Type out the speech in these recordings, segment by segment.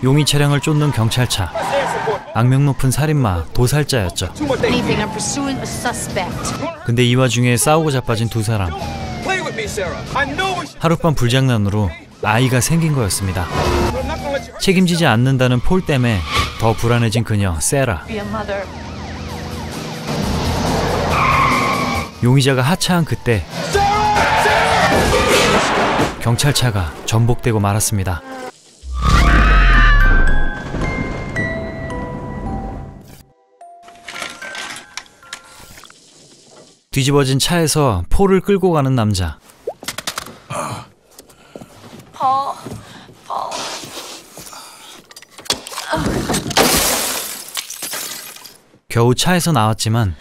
용의 차량을 쫓는 경찰차. 악명 높은 살인마 도살자였죠. 근데 이 와중에 싸우고 자빠진 두 사람. 하룻밤 불장난으로 아이가 생긴 거였습니다. 책임지지 않는다는 폴 때문에 더 불안해진 그녀 세라. 용의자가 하차한 그때 경찰차가 전복되고 말았습니다. 뒤집어진 차에서 폴을 끌고 가는 남자. 겨우 차에서 나왔지만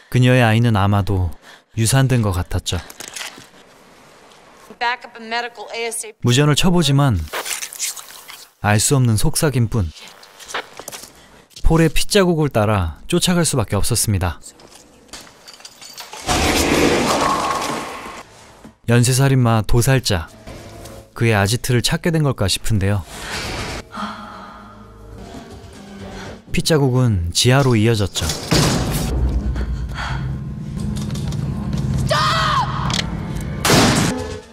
그녀의 아이는 아마도 유산된 것 같았죠. 무전을 쳐보지만 알 수 없는 속삭임뿐. 폴의 핏자국을 따라 쫓아갈 수밖에 없었습니다. 연쇄살인마 도살자. 그의 아지트를 찾게 된 걸까 싶은데요. 핏자국은 지하로 이어졌죠.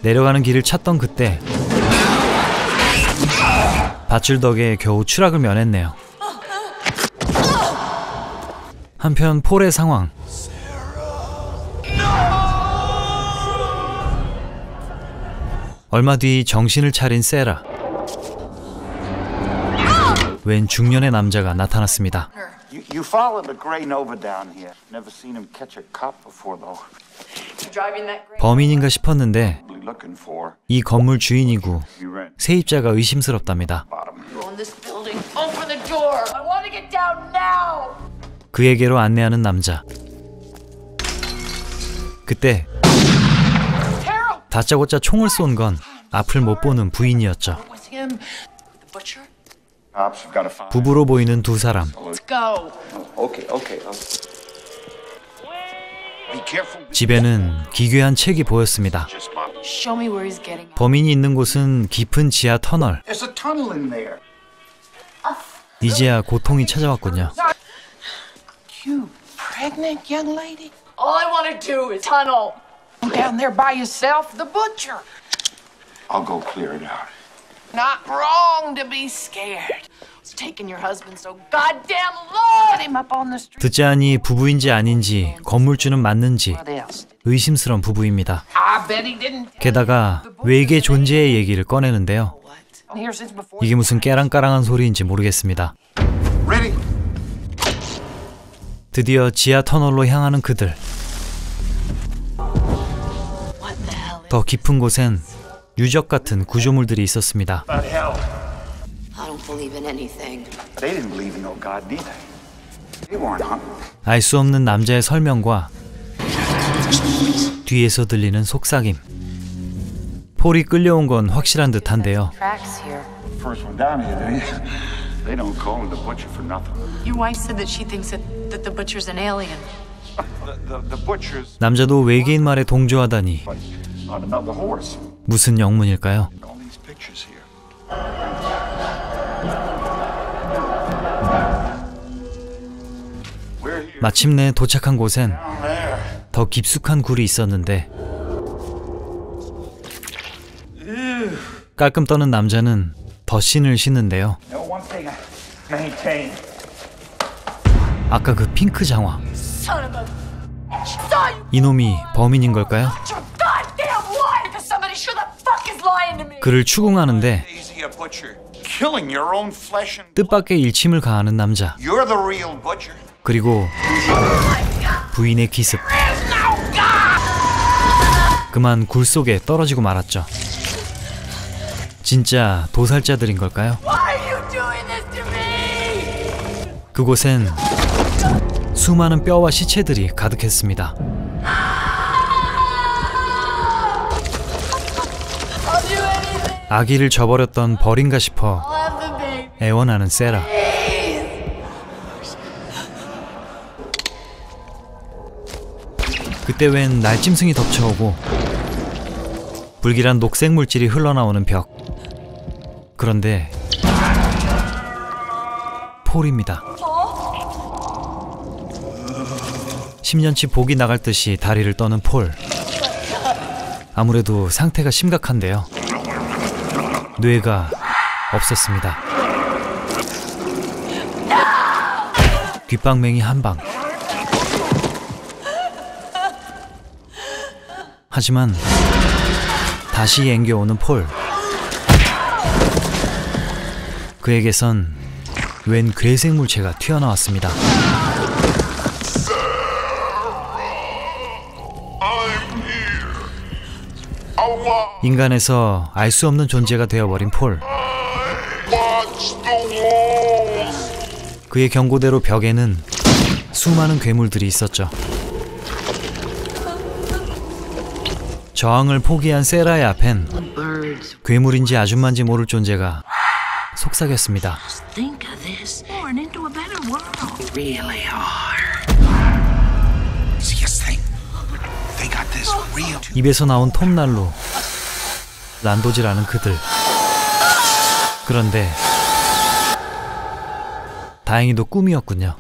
내려가는 길을 찾던 그때 밧줄 덕에 겨우 추락을 면했네요. 한편 폴의 상황. 얼마 뒤 정신을 차린 세라. 웬 중년의 남자가 나타났습니다. 범인인가 싶었는데 이 건물 주인이고 세입자가 의심스럽답니다. 그에게로 안내하는 남자. 그때 다짜고짜 총을 쏜 건 앞을 못 보는 부인이었죠. 부부로 보이는 두 사람. 집에는 기괴한 책이 보였습니다. 범인이 있는 곳은 깊은 지하 터널. 이제야 고통이 찾아왔군요. Down there by yourself, the butcher. I'll go clear it out. Not wrong to be scared. It's taking your husband so goddamn long. Put him up on the street. 듣자 하니 부부인지 아닌지 건물주는 맞는지 의심스러운 부부입니다. I bet he didn't. 게다가 외계 존재의 얘기를 꺼내는데요. 이게 무슨 깨랑까랑한 소리인지 모르겠습니다. Ready? 드디어 지하 터널로 향하는 그들. 더 깊은 곳엔 유적 같은 구조물들이 있었습니다. 알 수 없는 남자의 설명과 뒤에서 들리는 속삭임. 폴이 끌려온 건 확실한 듯한데요. 남자도 외계인 말에 동조하다니 무슨 영문일까요? 마침내 도착한 곳엔 더 깊숙한 굴이 있었는데 깔끔 떠는 남자는 덧신을 신는데요. 아까 그 핑크 장화. 이놈이 범인인 걸까요? 그를 추궁하는데 뜻밖의 일침을 가하는 남자. 그리고 부인의 기습. 그만 굴 속에 떨어지고 말았죠. 진짜 도살자들인 걸까요? 그곳엔 수많은 뼈와 시체들이 가득했습니다. 아기를 저버렸던 벌인가 싶어 애원하는 세라. 그때 웬 날짐승이 덮쳐오고 불길한 녹색 물질이 흘러나오는 벽. 그런데 폴입니다. 10년치 복이 나갈 듯이 다리를 떠는 폴. 아무래도 상태가 심각한데요. 뇌가 없었습니다. 귓방맹이 한 방. 하지만 다시 앵겨오는 폴. 그에게선 웬 괴생물체가 튀어나왔습니다. 인간에서 알 수 없는 존재가 되어버린 폴. 그의 경고대로 벽에는 수많은 괴물들이 있었죠. 저항을 포기한 세라의 앞엔 괴물인지 아줌마인지 모를 존재가 속삭였습니다. 입에서 나온 톱날로 난도질하는 그들. 그런데 다행히도 꿈이었군요.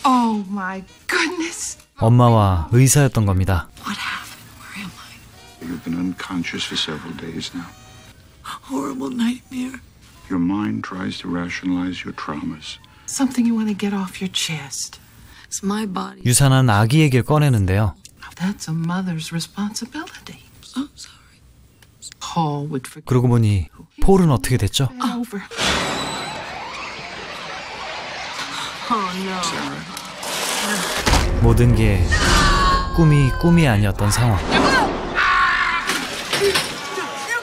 Oh my goodness. 엄마와 의사였던 겁니다. What happened? Where am I? You've been unconscious for several days now. Horrible nightmare. Your mind tries to rationalize your traumas. Something you want to get off your chest. It's my body. 유산한 아기 얘기를 꺼내는데요. That's a mother's responsibility. So sorry. Paul would forgive. 그러고 보니 폴은 어떻게 됐죠? Over. Oh no. 모든 게 꿈이 아니었던 상황. You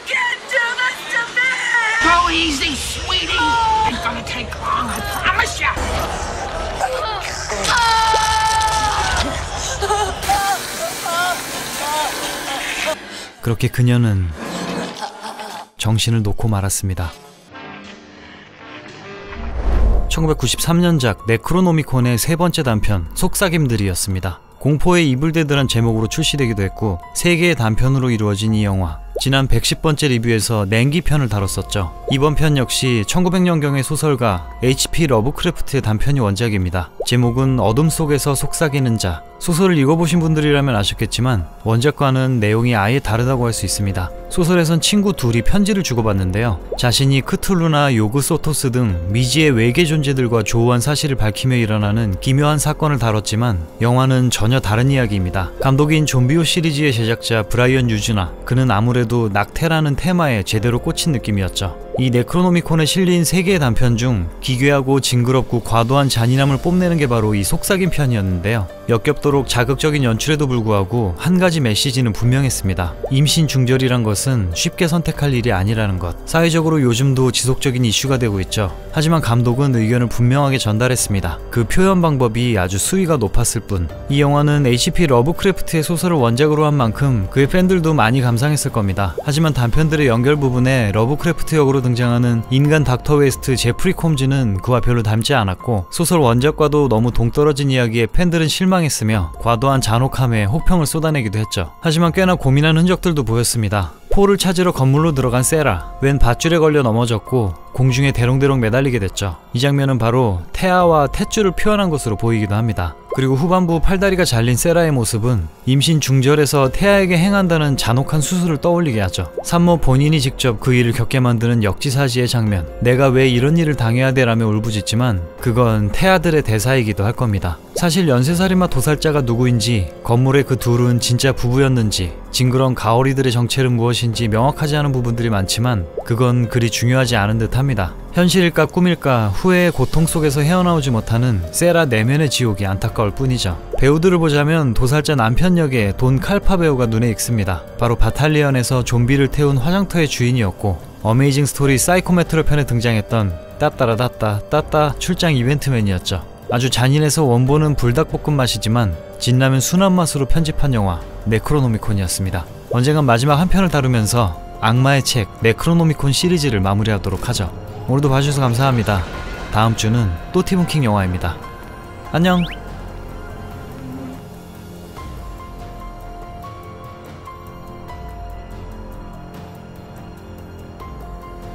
can't do this to me! Go easy, sweetie. It's gonna take long, I promise you. 그렇게 그녀는 정신을 놓고 말았습니다. 1993년작 네크로노미콘의 세 번째 단편 속삭임들이었습니다. 공포의 이불데드란 제목으로 출시되기도 했고 3개의 단편으로 이루어진 이 영화, 지난 110번째 리뷰에서 냉기편을 다뤘었죠. 이번 편 역시 1900년경의 소설가 H.P. 러브크래프트의 단편이 원작입니다. 제목은 어둠 속에서 속삭이는 자. 소설을 읽어보신 분들이라면 아셨겠지만 원작과는 내용이 아예 다르다고 할 수 있습니다. 소설에선 친구 둘이 편지를 주고받는데요. 자신이 크툴루나 요그 소토스 등 미지의 외계 존재들과 조우한 사실을 밝히며 일어나는 기묘한 사건을 다뤘지만 영화는 전혀 다른 이야기입니다. 감독인 좀비오 시리즈의 제작자 브라이언 유즈나, 그는 아무래도 낙태라는 테마에 제대로 꽂힌 느낌이었죠. 이 네크로노미콘에 실린 3개의 단편 중 기괴하고 징그럽고 과도한 잔인함을 뽐내는 게 바로 이 속삭임 편이었는데요. 역겹도록 자극적인 연출에도 불구하고 한 가지 메시지는 분명했습니다. 임신 중절이란 것은 쉽게 선택할 일이 아니라는 것. 사회적으로 요즘도 지속적인 이슈가 되고 있죠. 하지만 감독은 의견을 분명하게 전달했습니다. 그 표현 방법이 아주 수위가 높았을 뿐. 이 영화는 H.P. 러브크래프트의 소설을 원작으로 한 만큼 그의 팬들도 많이 감상했을 겁니다. 하지만 단편들의 연결 부분에 러브크래프트 역으로 등장하는 인간 닥터 웨스트 제프리 콤즈는 그와 별로 닮지 않았고, 소설 원작과도 너무 동떨어진 이야기에 팬들은 실망했으며 과도한 잔혹함에 혹평을 쏟아내기도 했죠. 하지만 꽤나 고민한 흔적들도 보였습니다. 폴을 찾으러 건물로 들어간 세라, 웬 밧줄에 걸려 넘어졌고 공중에 대롱대롱 매달리게 됐죠. 이 장면은 바로 태아와 탯줄을 표현한 것으로 보이기도 합니다. 그리고 후반부 팔다리가 잘린 세라의 모습은 임신 중절에서 태아에게 행한다는 잔혹한 수술을 떠올리게 하죠. 산모 본인이 직접 그 일을 겪게 만드는 역지사지의 장면. 내가 왜 이런 일을 당해야 돼 라며 울부짖지만 그건 태아들의 대사이기도 할 겁니다. 사실 연쇄살인마 도살자가 누구인지, 건물의 그 둘은 진짜 부부였는지, 징그러운 가오리들의 정체는 무엇인지 명확하지 않은 부분들이 많지만 그건 그리 중요하지 않은 듯 합니다. 현실일까 꿈일까 후회의 고통 속에서 헤어나오지 못하는 세라 내면의 지옥이 안타까울 뿐이죠. 배우들을 보자면 도살자 남편 역의 돈 칼파 배우가 눈에 익습니다. 바로 바탈리언에서 좀비를 태운 화장터의 주인이었고 어메이징 스토리 사이코메트로 편에 등장했던 따따라따따 따따 출장 이벤트맨이었죠. 아주 잔인해서 원본은 불닭볶음 맛이지만 진라면 순한 맛으로 편집한 영화 네크로노미콘이었습니다. 언젠간 마지막 한 편을 다루면서 악마의 책 네크로노미콘 시리즈를 마무리하도록 하죠. 오늘도 봐주셔서 감사합니다. 다음 주는 또 티문킹 영화입니다. 안녕.